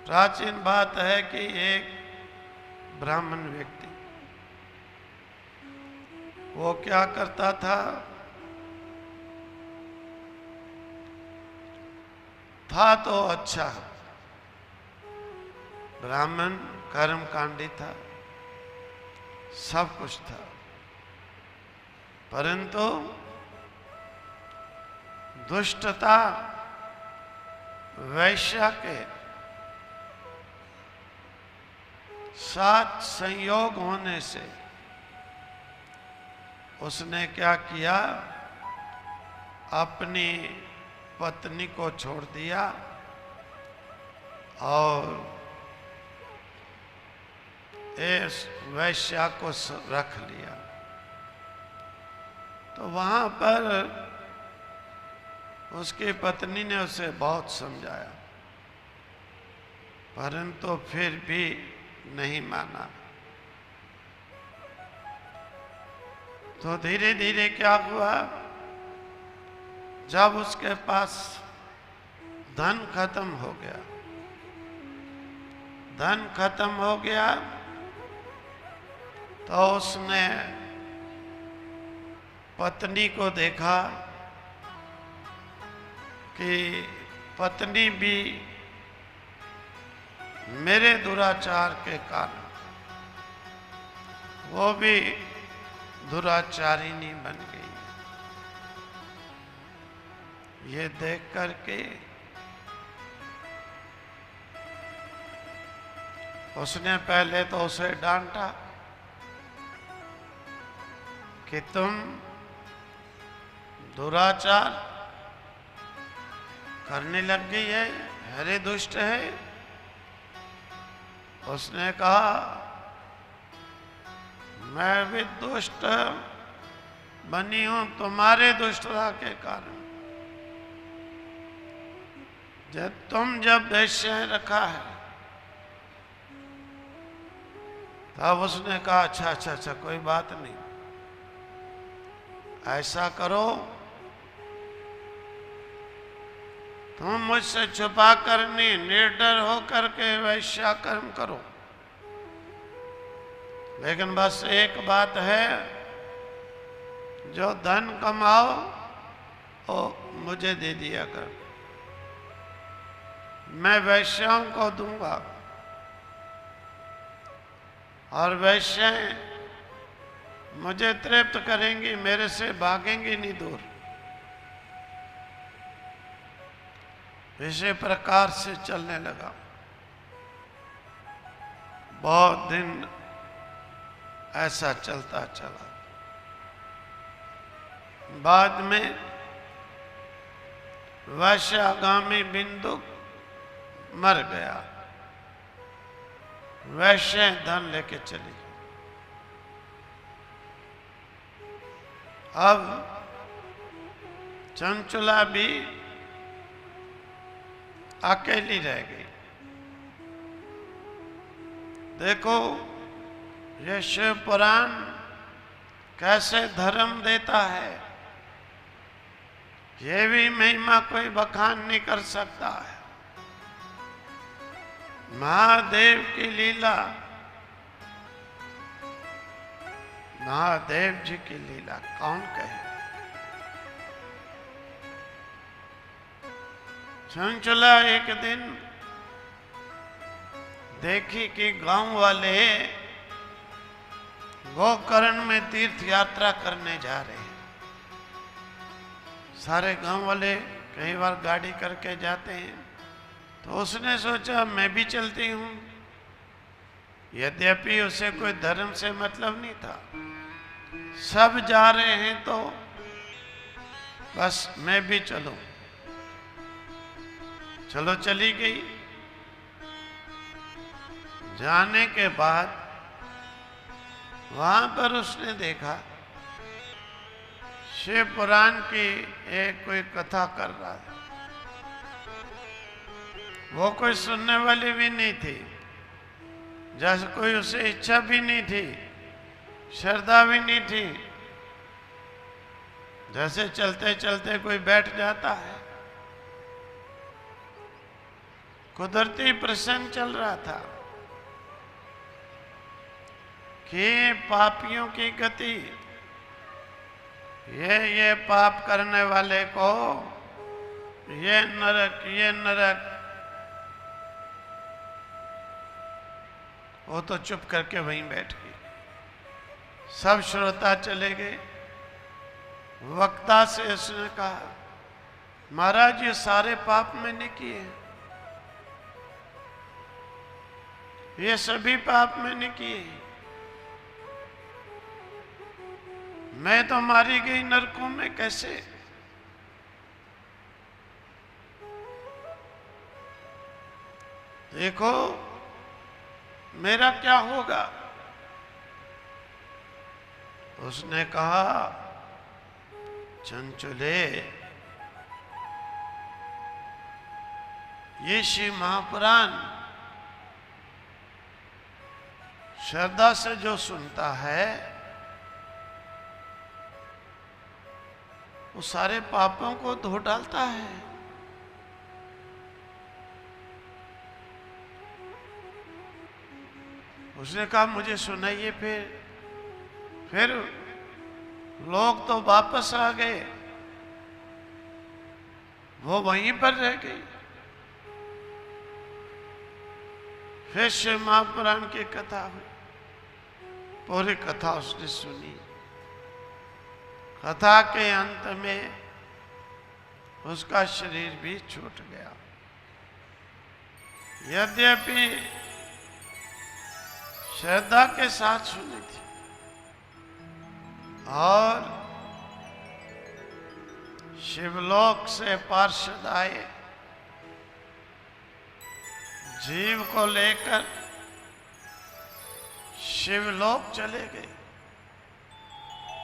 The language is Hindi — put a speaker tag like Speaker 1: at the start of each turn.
Speaker 1: प्राचीन बात है कि एक ब्राह्मण व्यक्ति वो क्या करता था तो अच्छा, ब्राह्मण कर्मकांडी था, सब कुछ था, परंतु दुष्टता वैश्य के साथ संयोग होने से उसने क्या किया, अपनी पत्नी को छोड़ दिया और इस वैश्या को रख लिया। तो वहां पर उसकी पत्नी ने उसे बहुत समझाया, परंतु फिर भी नहीं माना। तो धीरे धीरे क्या हुआ, जब उसके पास धन खत्म हो गया, धन खत्म हो गया तो उसने पत्नी को देखा कि पत्नी भी मेरे दुराचार के कारण वो भी दुराचारिणी बन गई। ये देख करके उसने पहले तो उसे डांटा कि तुम दुराचार करने लग गई है, अरे दुष्ट है। उसने कहा मैं भी दुष्ट बनी हूं तुम्हारे दुष्टता के कारण। जब वैश्य रखा है, तब उसने कहा अच्छा कोई बात नहीं, ऐसा करो तुम मुझसे छुपा कर नहीं, निर्डर होकर के वैश्या कर्म करो, लेकिन बस एक बात है, जो धन कमाओ वो मुझे दे दिया कर, मैं वैश्याओं को दूंगा और वैश्य मुझे तृप्त करेंगी, मेरे से भागेंगी नहीं दूर। इसी प्रकार से चलने लगा। बहुत दिन ऐसा चलता चला। बाद में वैश्यागामी बिंदु मर गया, वैश्य धन लेके चली। अब चंचला भी अकेली रह गई। देखो ये शिव पुराण कैसे धर्म देता है, ये भी महिमा कोई बखान नहीं कर सकता है। महादेव की लीला, महादेव जी की लीला कौन कहे। चंचला एक दिन देखी कि गांव वाले गोकर्ण में तीर्थ यात्रा करने जा रहे हैं। सारे गांव वाले कई बार गाड़ी करके जाते हैं, तो उसने सोचा मैं भी चलती हूं। यद्यपि उसे कोई धर्म से मतलब नहीं था, सब जा रहे हैं तो बस मैं भी चलूं। चलो चली गई। जाने के बाद वहां पर उसने देखा शिव पुराण की एक कोई कथा कर रहा था। वो कोई सुनने वाली भी नहीं थी, जैसे कोई उसे इच्छा भी नहीं थी, श्रद्धा भी नहीं थी। जैसे चलते चलते कोई बैठ जाता है, कुदरती प्रसंग चल रहा था कि पापियों की गति, ये पाप करने वाले को ये नरक। वो तो चुप करके वहीं बैठ गई। सब श्रोता चले गए। वक्ता से उसने कहा, महाराज ये सारे पाप मैंने किए, ये सभी पाप मैंने किए, मैं तो मारी गई नरकों में कैसे? देखो मेरा क्या होगा? उसने कहा, चंचुले, ये श्री महापुराण श्रद्धा से जो सुनता है वो सारे पापों को धो डालता है। उसने कहा, मुझे सुनाइए। फिर लोग तो वापस आ गए, वो वहीं पर रह गई। फिर शिव महापुराण की कथा हुई। पूरी कथा उसने सुनी। कथा के अंत में उसका शरीर भी छूट गया। यद्यपि श्रद्धा के साथ सुनी थी और शिवलोक से पार्षद आए, जीव को लेकर शिवलोक चले गए।